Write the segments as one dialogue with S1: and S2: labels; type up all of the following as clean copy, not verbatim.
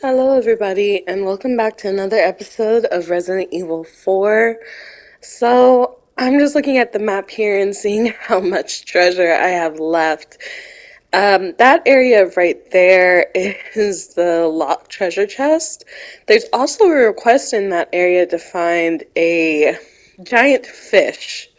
S1: Hello, everybody, and welcome back to another episode of Resident Evil 4. So, I'm just looking at the map here and seeing how much treasure I have left. That area right there is the locked treasure chest. There's also a request in that area to find a giant fish.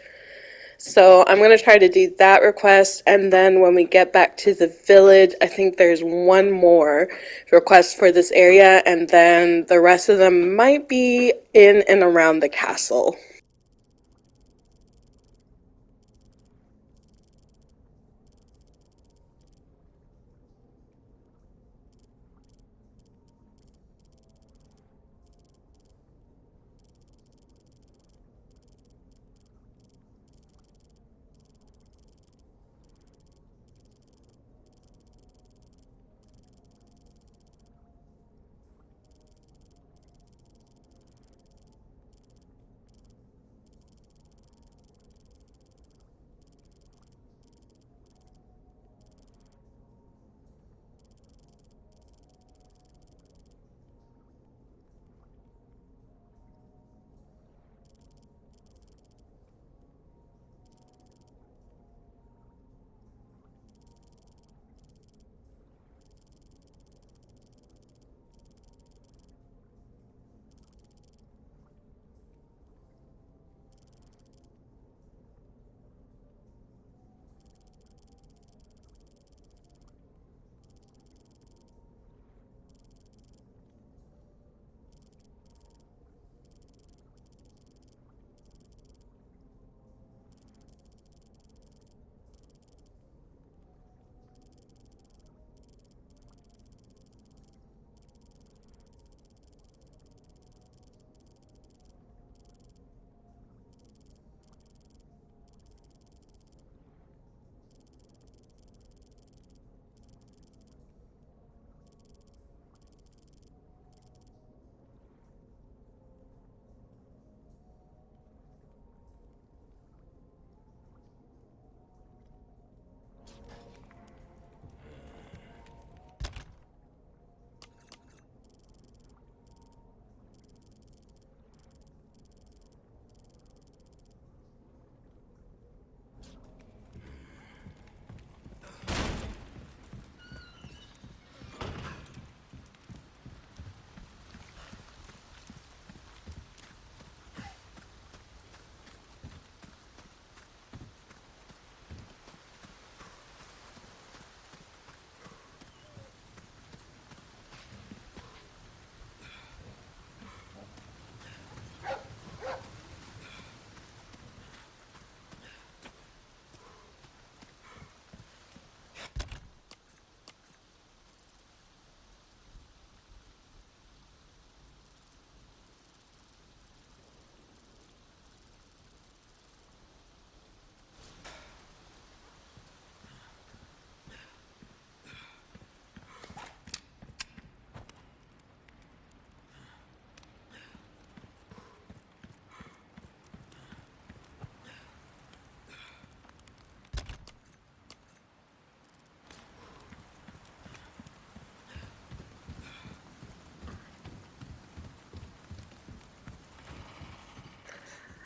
S1: So I'm going to try to do that request, and then when we get back to the village, I think there's one more request for this area, and then the rest of them might be in and around the castle.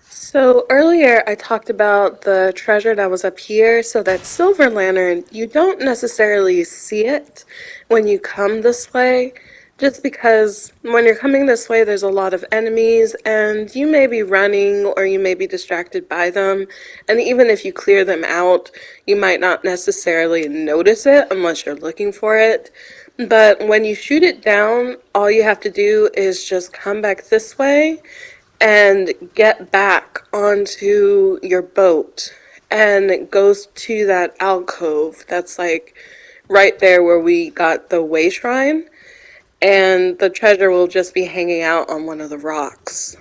S1: So earlier I talked about the treasure that was up here. So that silver lantern, you don't necessarily see it when you come this way, just because when you're coming this way, there's a lot of enemies and you may be running or you may be distracted by them. And even if you clear them out, you might not necessarily notice it unless you're looking for it. But when you shoot it down, all you have to do is just come back this way and get back onto your boat, and it goes to that alcove that's like right there where we got the way shrine, and the treasure will just be hanging out on one of the rocks.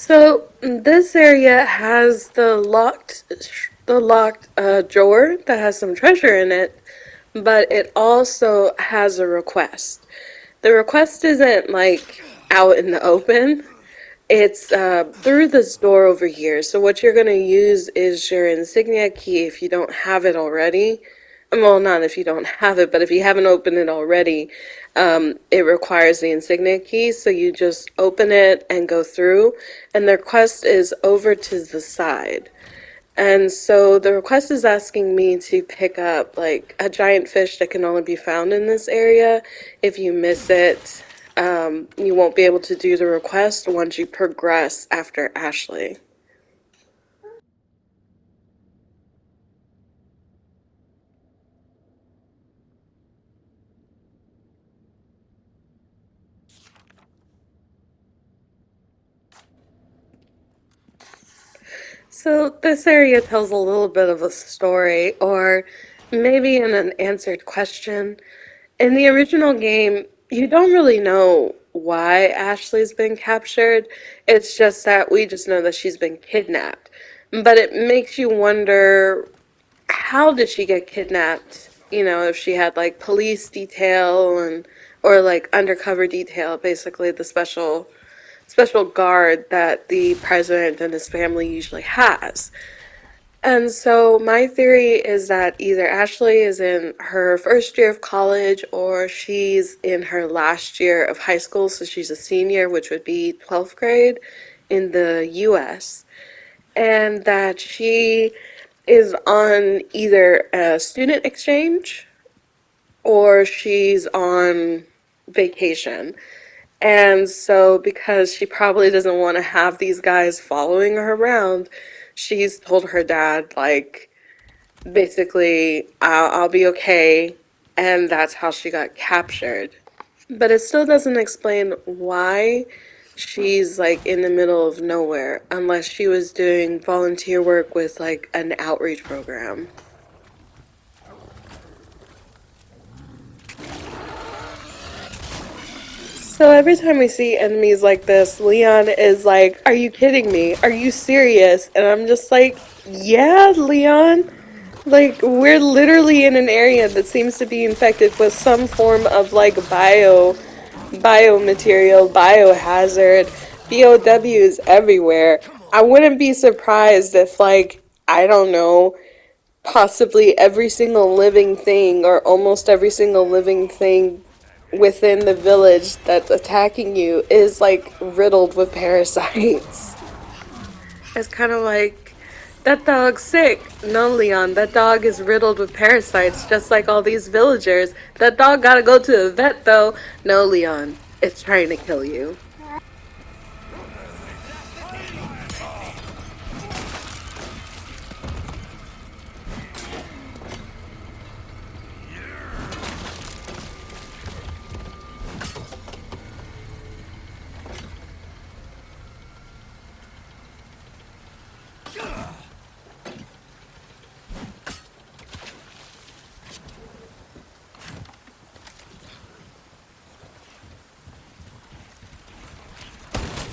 S1: So this area has the locked drawer that has some treasure in it, but it also has a request. The request isn't like out in the open. It's through this door over here. So what you're gonna use is your insignia key if you don't have it already. Well, not if you don't have it, but if you haven't opened it already, it requires the insignia key. So you just open it and go through, and the request is over to the side. And so the request is asking me to pick up like a giant fish that can only be found in this area. If you miss it, you won't be able to do the request once you progress after Ashley. So this area tells a little bit of a story, or maybe an unanswered question. In the original game, you don't really know why Ashley's been captured. It's just that we just know that she's been kidnapped. But it makes you wonder, how did she get kidnapped? You know, if she had like police detail and or like undercover detail, basically the special guard that the president and his family usually has. And so my theory is that either Ashley is in her first year of college or she's in her last year of high school, so she's a senior, which would be 12th grade in the US, and that she is on either a student exchange or she's on vacation. And so, because she probably doesn't want to have these guys following her around, she's told her dad, like, basically, I'll be okay. And that's how she got captured. But it still doesn't explain why she's like in the middle of nowhere unless she was doing volunteer work with like an outreach program. So every time we see enemies like this, Leon is like, "Are you kidding me? Are you serious?" And I'm just like, "Yeah, Leon. Like, we're literally in an area that seems to be infected with some form of like biomaterial, biohazard, BOWs everywhere. I wouldn't be surprised if like, I don't know, possibly every single living thing or almost every single living thing within the village that's attacking you is like riddled with parasites." It's kind of like, that dog's sick. No, Leon, that dog is riddled with parasites just like all these villagers. That dog gotta go to the vet though. No, Leon, it's trying to kill you.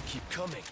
S2: Keep coming.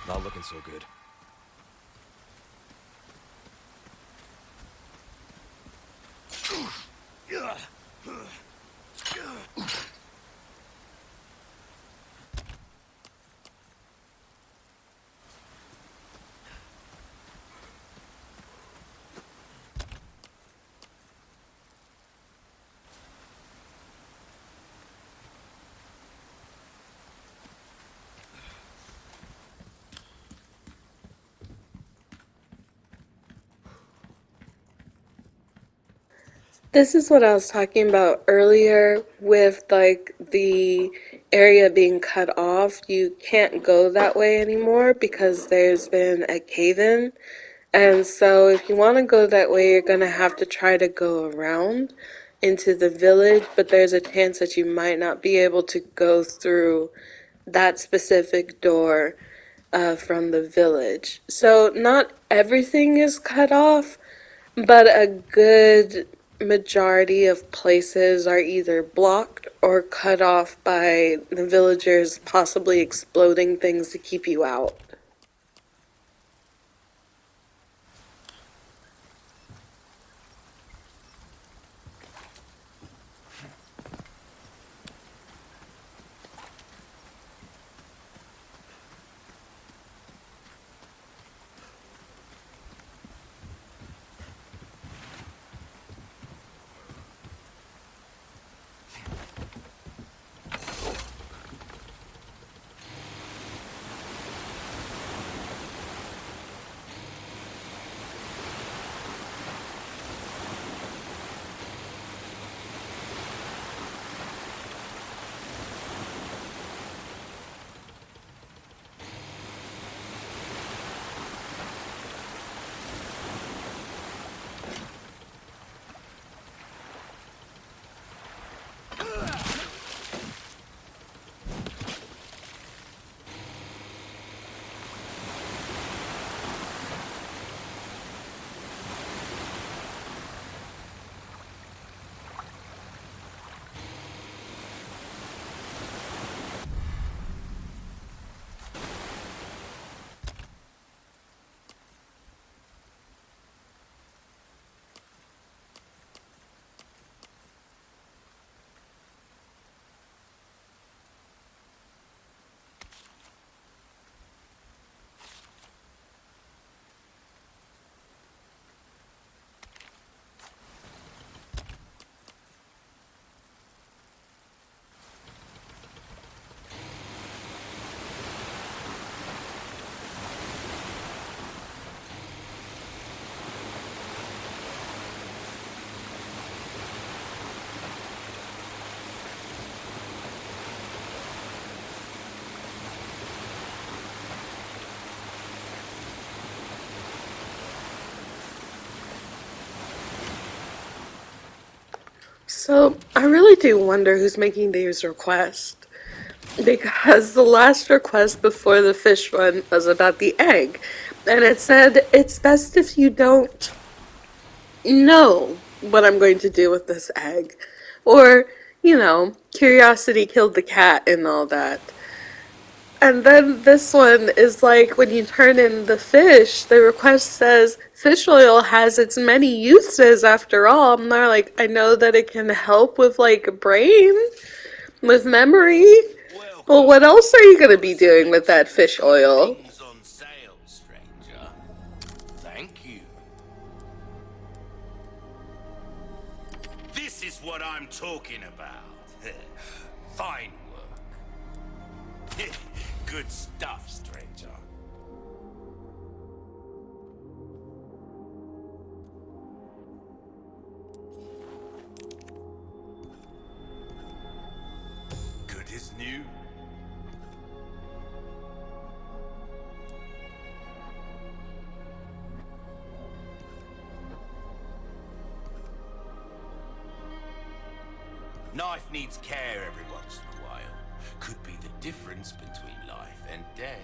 S2: Not looking so good.
S1: This is what I was talking about earlier with like the area being cut off. You can't go that way anymore because there's been a cave-in. And so if you want to go that way, you're going to have to try to go around into the village, but there's a chance that you might not be able to go through that specific door from the village. So not everything is cut off, but a good majority of places are either blocked or cut off by the villagers possibly exploding things to keep you out. So I really do wonder who's making these requests. Because the last request before the fish one was about the egg. And it said, it's best if you don't know what I'm going to do with this egg. Or, curiosity killed the cat and all that. And then this one is like when you turn in the fish, the request says fish oil has its many uses after all. And they're like, I know that it can help with like brain, with memory. Well,
S2: Welcome.
S1: what else are you going to
S2: Got a
S1: be doing with that
S2: selection of
S1: fish oil?
S2: things on sale, stranger. Thank you. This is what I'm talking about. Fine work. Good stuff, stranger. Good as new. Knife needs care every once in a while. Could be the difference between life and death.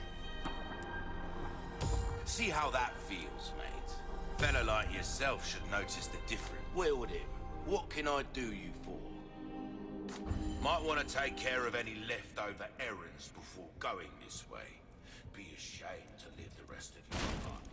S2: See how that feels, mate. Fella like yourself should notice the difference. Wield him. What can I do you for? Might want to take care of any leftover errands before going this way. Be ashamed to live the rest of your life.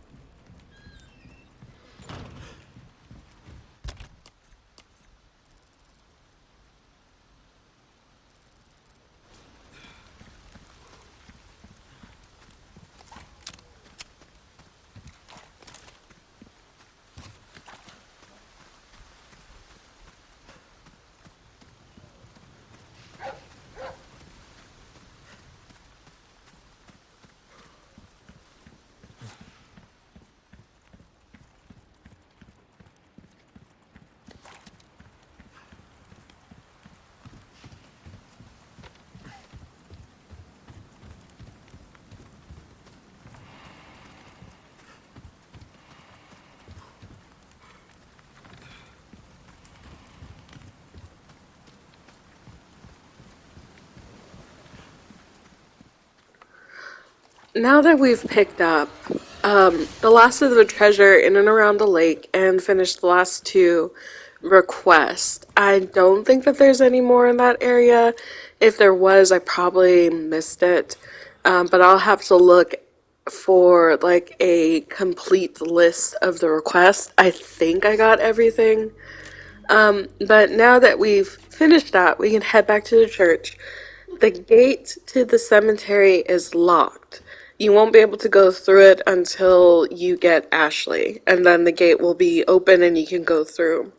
S1: Now that we've picked up the last of the treasure in and around the lake and finished the last two requests, I don't think that there's any more in that area. If there was, I probably missed it. But I'll have to look for like a complete list of the requests. I think I got everything. But now that we've finished that, we can head back to the church. The gate to the cemetery is locked. You won't be able to go through it until you get Ashley, and then the gate will be open and you can go through.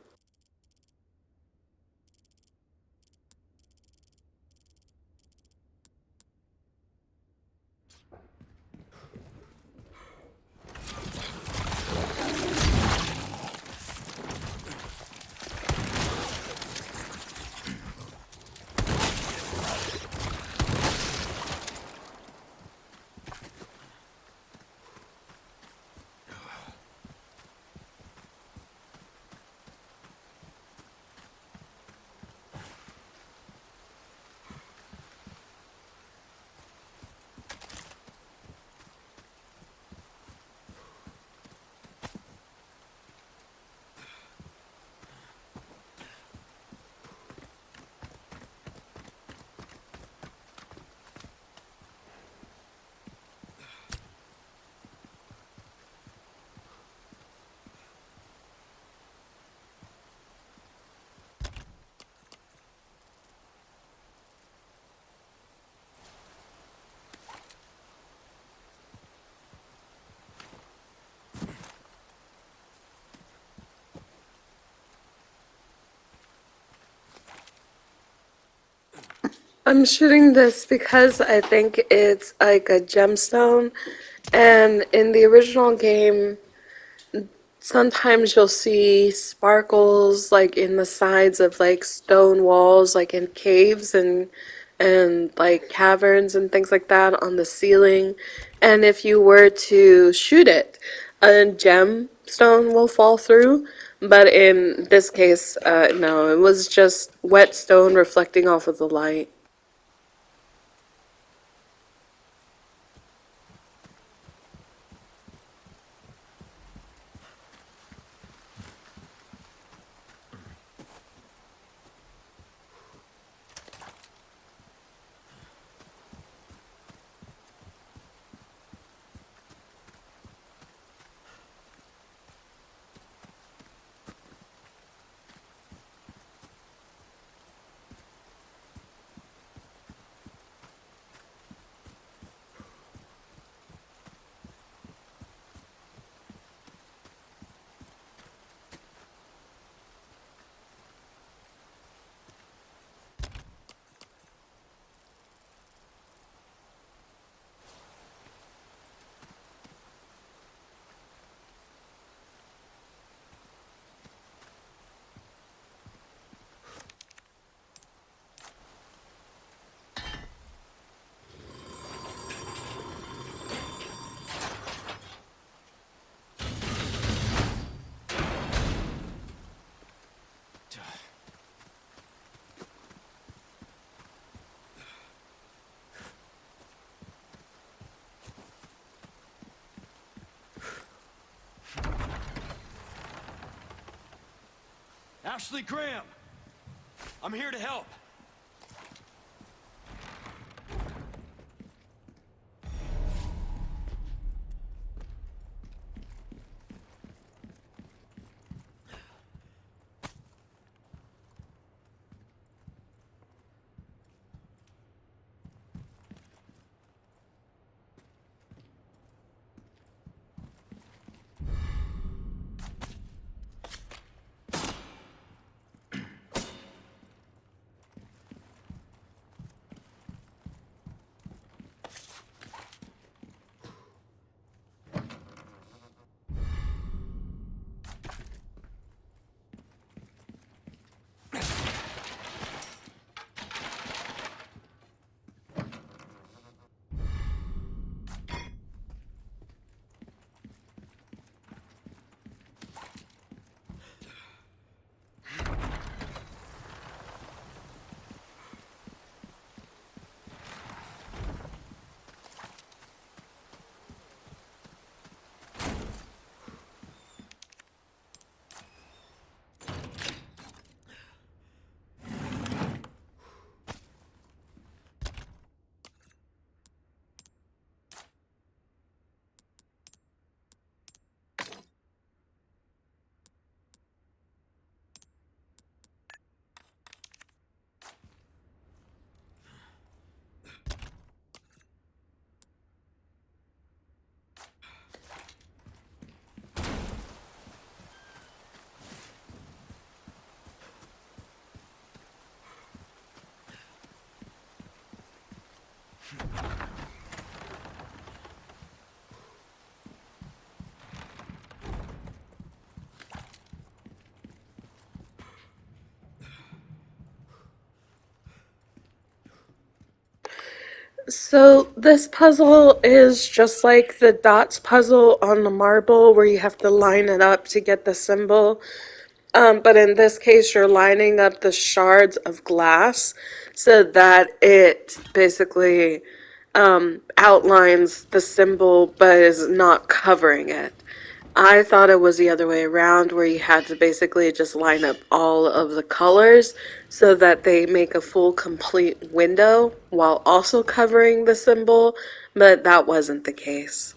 S1: I'm shooting this because I think it's like a gemstone, and in the original game, sometimes you'll see sparkles like in the sides of like stone walls, like in caves and like caverns and things like that on the ceiling. And if you were to shoot it, a gemstone will fall through. But in this case, no, it was just wet stone reflecting off of the light.
S3: Ashley Graham! I'm here to help.
S1: So this puzzle is just like the dots puzzle on the marble where you have to line it up to get the symbol. But in this case, you're lining up the shards of glass so that it basically outlines the symbol but is not covering it. I thought it was the other way around, where you had to basically just line up all of the colors so that they make a full complete window while also covering the symbol, but that wasn't the case.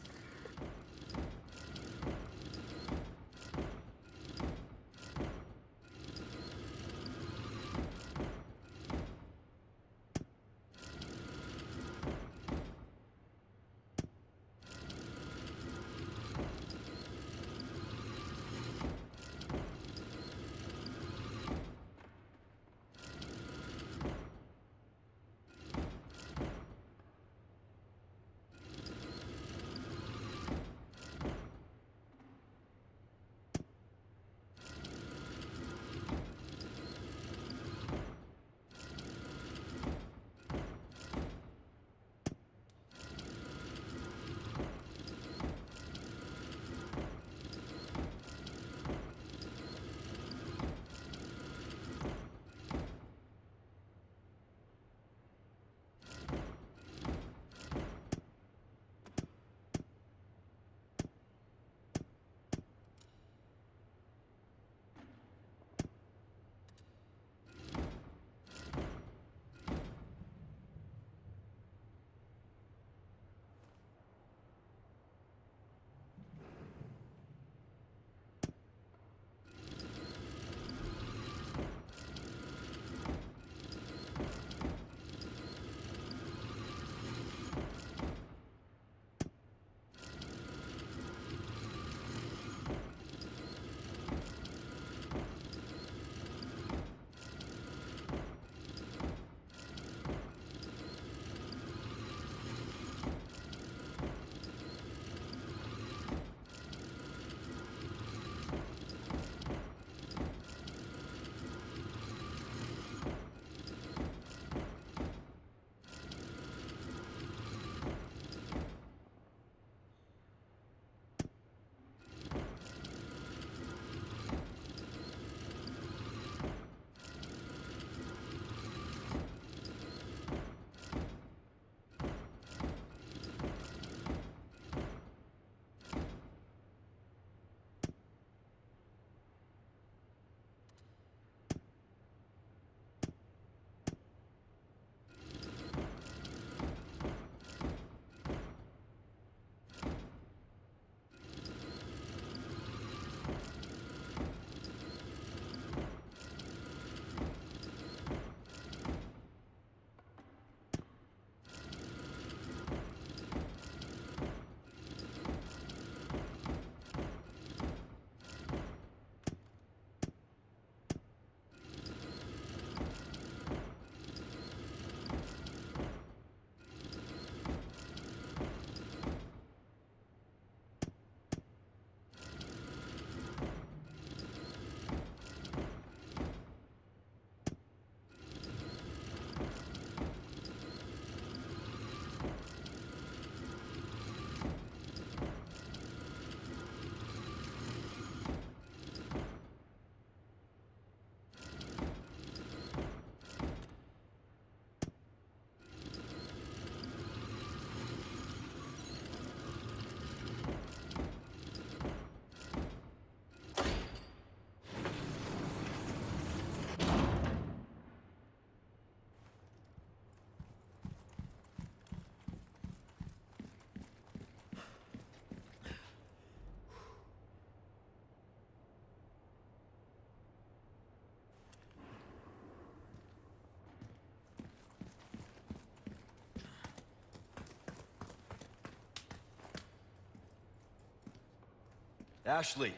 S3: Ashley,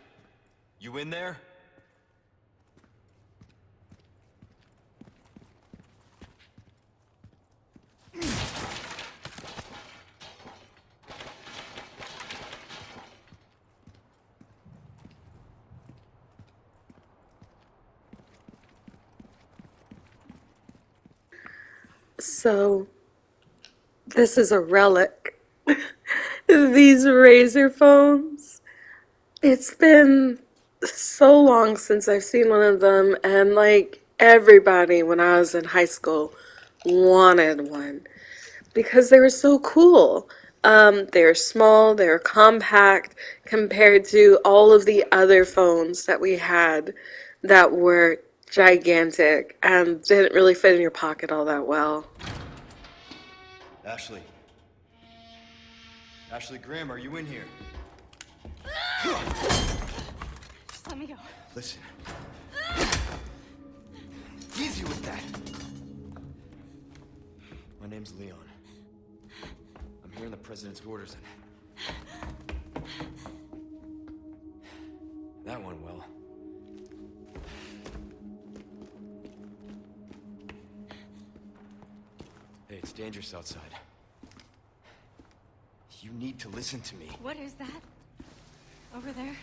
S3: you in there?
S1: So, this is a relic. These razor phones. It's been so long since I've seen one of them, and like everybody when I was in high school wanted one because they were so cool. They were small, they were compact compared to all of the other phones that we had that were gigantic and didn't really fit in your pocket all that well.
S3: Ashley. Ashley Graham, are you in here?
S4: Just let me go.
S3: Listen. Easy with that. My name's Leon. I'm here in the president's orders and... that went well. Hey, it's dangerous outside. You need to listen to me.
S4: What is that? Over there?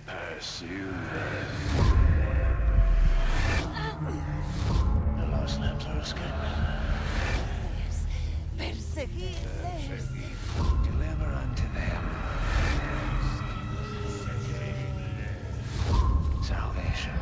S5: Pursue them. The lost lambs are escaping.
S4: Perseguirles.
S5: Deliver unto them salvation.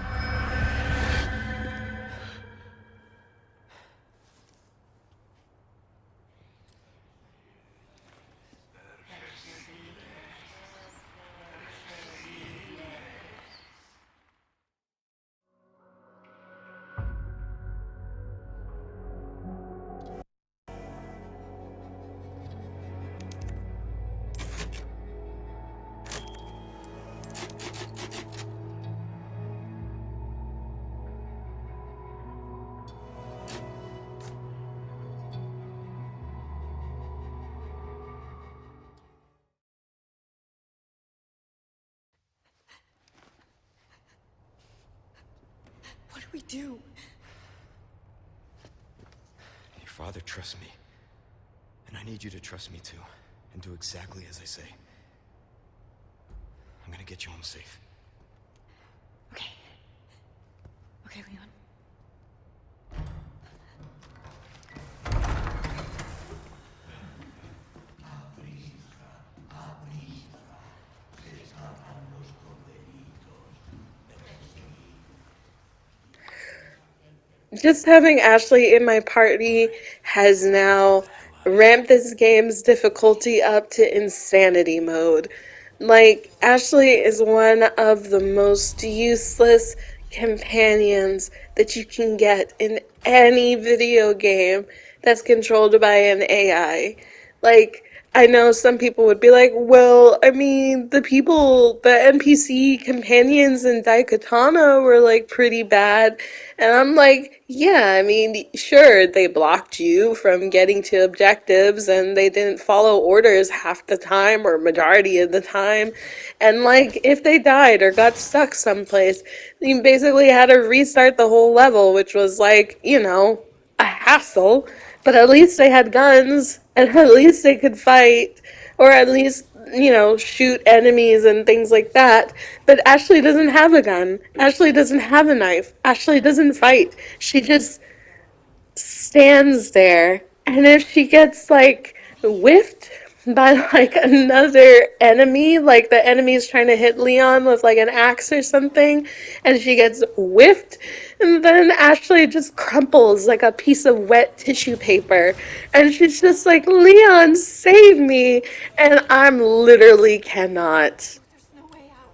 S4: What do we do?
S3: Your father trusts me. And I need you to trust me too. And do exactly as I say. I'm gonna get you home safe.
S4: Okay. Okay, Leon.
S1: Just having Ashley in my party has now ramped this game's difficulty up to insanity mode. Like, Ashley is one of the most useless companions that you can get in any video game that's controlled by an AI. Like, I know some people would be like, well, I mean, the NPC companions in Daikatana were like pretty bad. And I'm like, yeah, I mean, sure, they blocked you from getting to objectives and they didn't follow orders half the time or majority of the time. And like, if they died or got stuck someplace, you basically had to restart the whole level, which was like, a hassle, but at least they had guns, and at least they could fight, or at least, shoot enemies and things like that. But Ashley doesn't have a gun. Ashley doesn't have a knife. Ashley doesn't fight. She just stands there, and if she gets like whiffed by like another enemy, like the enemy's trying to hit Leon with like an axe or something, and she gets whiffed, and then Ashley just crumples like a piece of wet tissue paper, and she's just like, Leon, save me, and I'm literally cannot.
S4: There's no way out.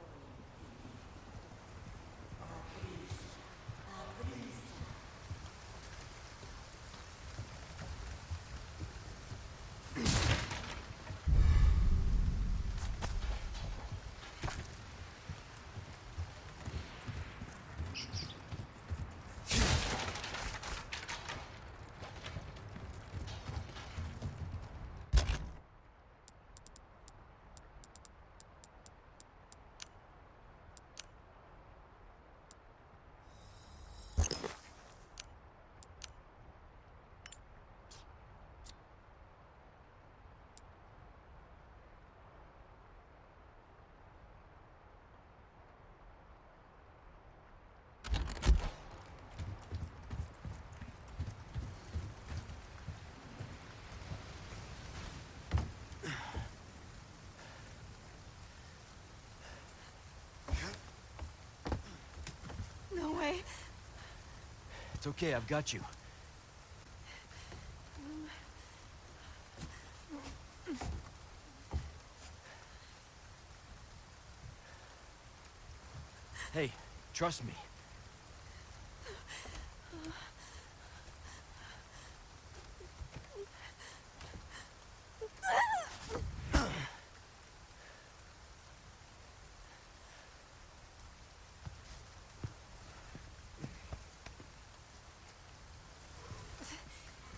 S4: way.
S3: It's okay, I've got you. Hey, trust me.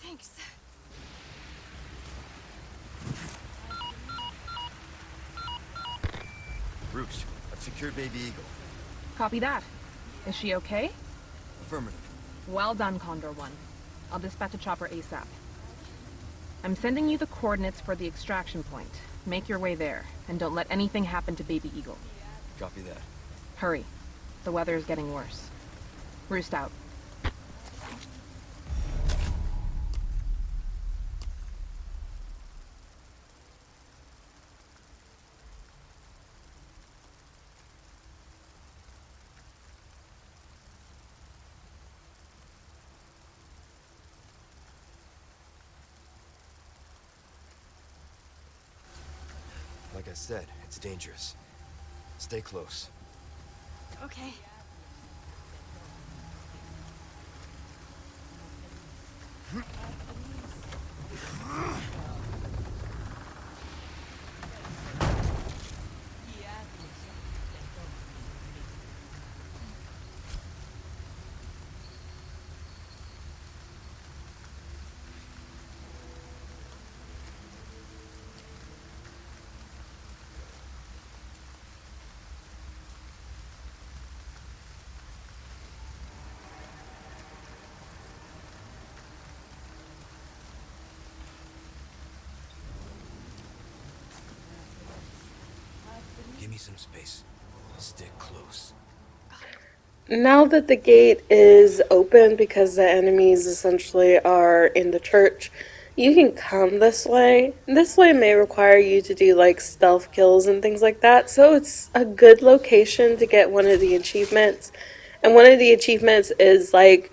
S4: Thanks.
S3: Roost, I've secured Baby Eagle.
S6: Copy that. Is she okay?
S3: Affirmative.
S6: Well done, Condor 1. I'll dispatch a chopper ASAP. I'm sending you the coordinates for the extraction point. Make your way there, and don't let anything happen to Baby Eagle.
S3: Copy that.
S6: Hurry. The weather is getting worse. Roost out.
S3: Like I said, it's dangerous. Stay close.
S4: Okay.
S3: Give me some space. Stick close.
S1: Now that the gate is open because the enemies essentially are in the church, you can come this way. This way may require you to do like stealth kills and things like that, so it's a good location to get one of the achievements. And one of the achievements is like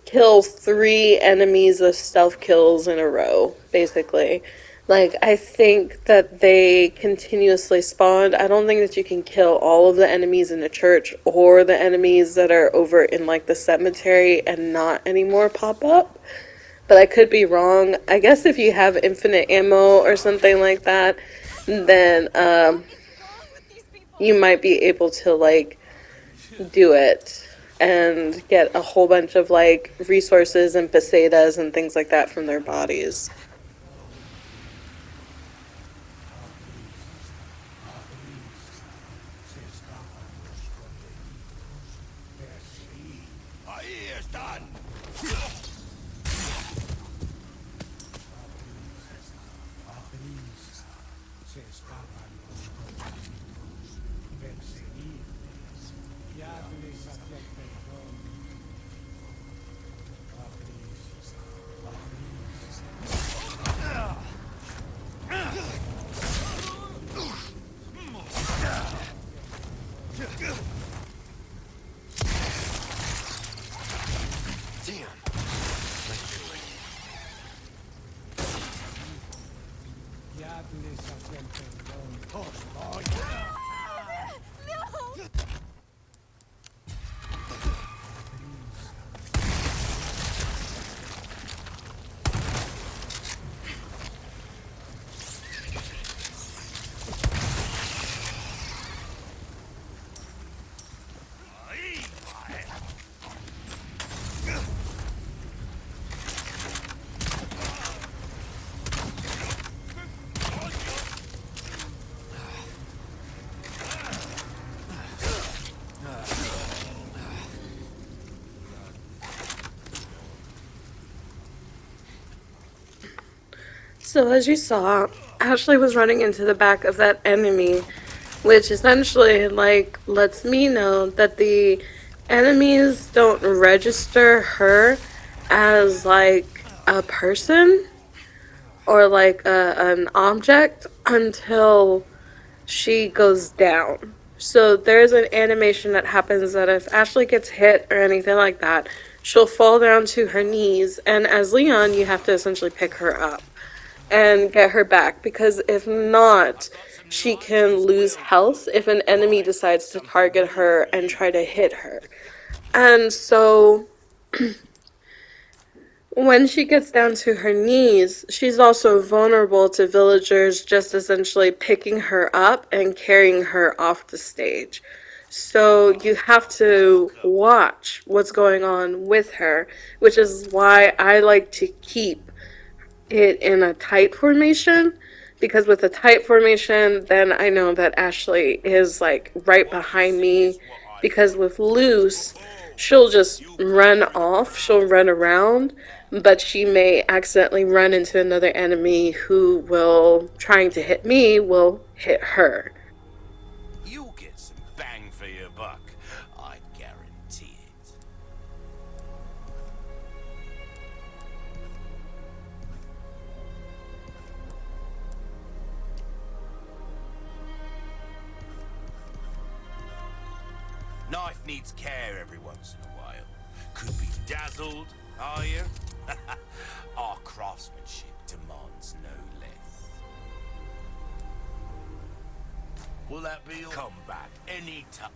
S1: kill 3 enemies with stealth kills in a row, basically. Like, I think that they continuously spawned. I don't think that you can kill all of the enemies in the church or the enemies that are over in, like, the cemetery and not anymore pop up. But I could be wrong. I guess if you have infinite ammo or something like that, then
S4: Wrong with these people?
S1: you might be able to, like, do it and get a whole bunch of, like, resources and pesetas and things like that from their bodies.
S2: Ahí están.
S1: So as you saw, Ashley was running into the back of that enemy, which essentially like lets me know that the enemies don't register her as like a person or like an object until she goes down. So there's an animation that happens that if Ashley gets hit or anything like that, she'll fall down to her knees, and as Leon, you have to essentially pick her up and get her back, because if not,
S2: I've got some new
S1: she can
S2: items to
S1: lose
S2: welcome.
S1: health if an enemy
S2: Right,
S1: decides to
S2: something
S1: target
S2: new
S1: her
S2: for
S1: and
S2: you.
S1: try to hit her. And so when she gets down to her knees, she's also vulnerable to villagers just essentially picking her up and carrying her off the stage. So you have to
S2: Welcome.
S1: watch what's going on with her, which is why I like to keep it in a tight formation, because with a tight formation, then I know that Ashley is like right
S2: What you
S1: behind
S2: see
S1: me.
S2: is what I
S1: Because
S2: find.
S1: with loose,
S2: Ho-ho!
S1: she'll just
S2: You
S1: run
S2: come with a
S1: off, she'll
S2: crowd
S1: run
S2: full of
S1: around,
S2: banter.
S1: but she may accidentally run into another enemy who will, trying to hit me, will hit her.
S2: You'll get some bang for your buck. I guarantee it. Knife needs care every once in a while. Could be dazzled, are you? Our craftsmanship demands no less. Will that be all? Come back any time.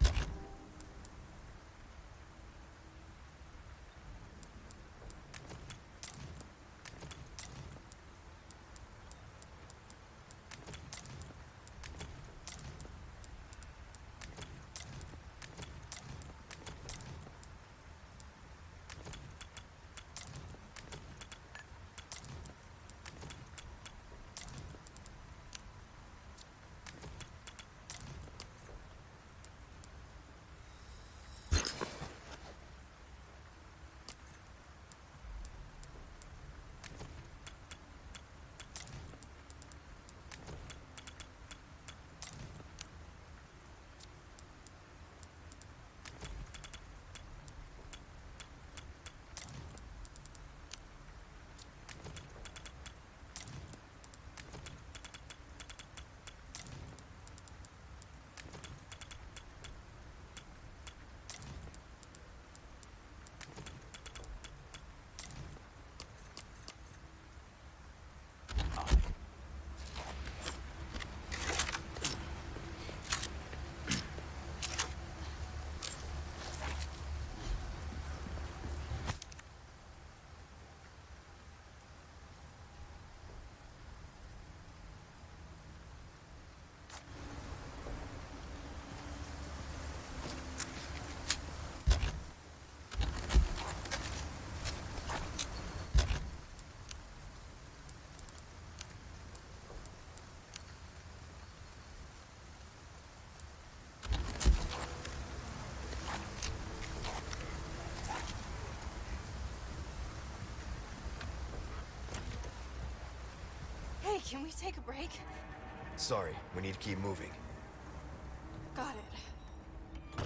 S4: Hey, can we take a break?
S3: Sorry, we need to keep moving.
S4: Got it.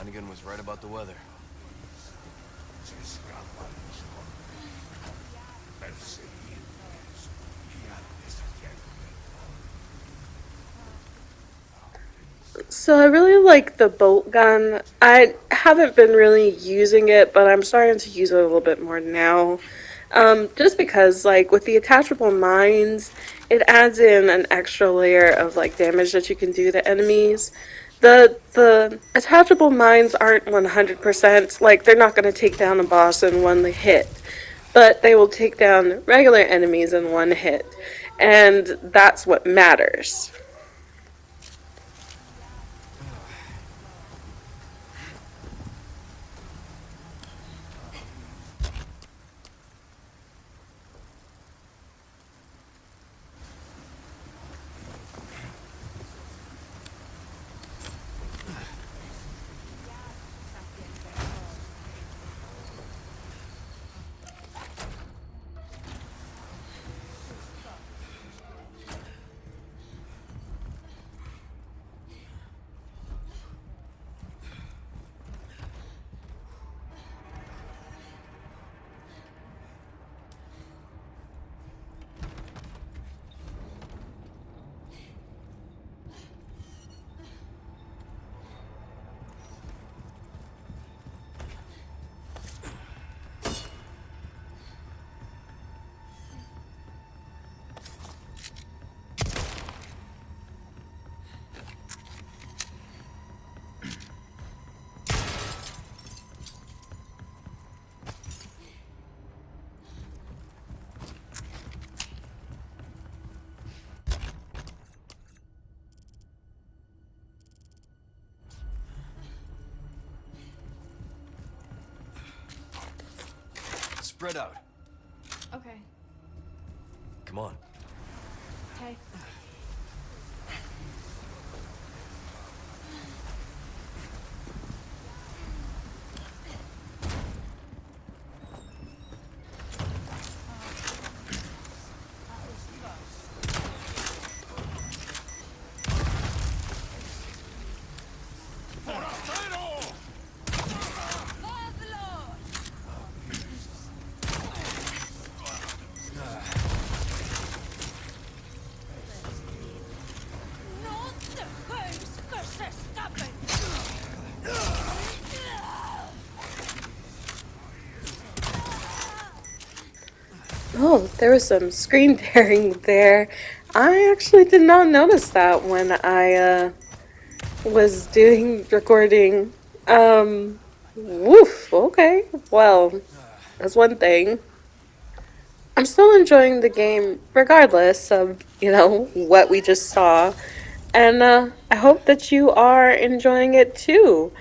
S3: Hunnigan was right about the weather.
S1: So I really like the bolt gun. I haven't been really using it, but I'm starting to use it a little bit more now. Just because, like, with the attachable mines, it adds in an extra layer of like damage that you can do to enemies. The attachable mines aren't 100%, like they're not going to take down a boss in one hit, but they will take down regular enemies in one hit, and that's what matters.
S3: Spread out.
S4: Okay.
S3: Come on.
S4: Okay.
S1: Oh, there was some screen tearing there. I actually did not notice that when I was doing recording. Woof, okay. Well, that's one thing. I'm still enjoying the game regardless of, what we just saw. And I hope that you are enjoying it too.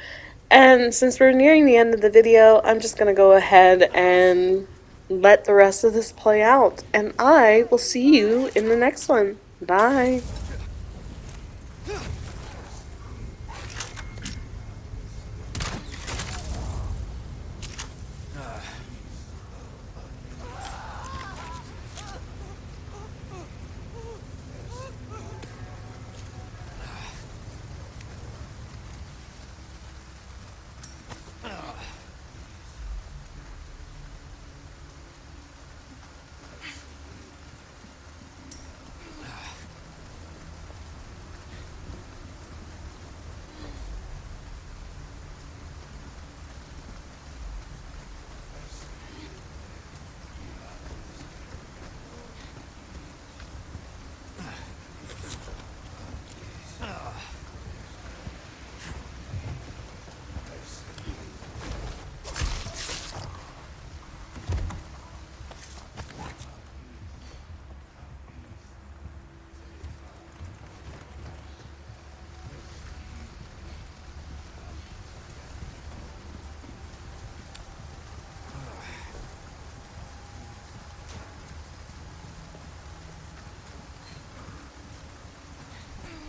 S1: And since we're nearing the end of the video, I'm just going to go ahead and let the rest of this play out. And I will see you in the next one. Bye.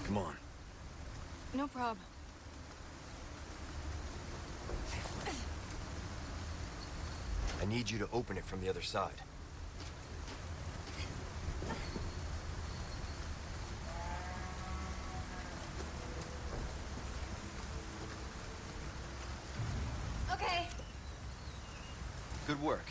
S3: Come on.
S4: No problem.
S3: I need you to open it from the other side.
S4: Okay.
S3: Good work.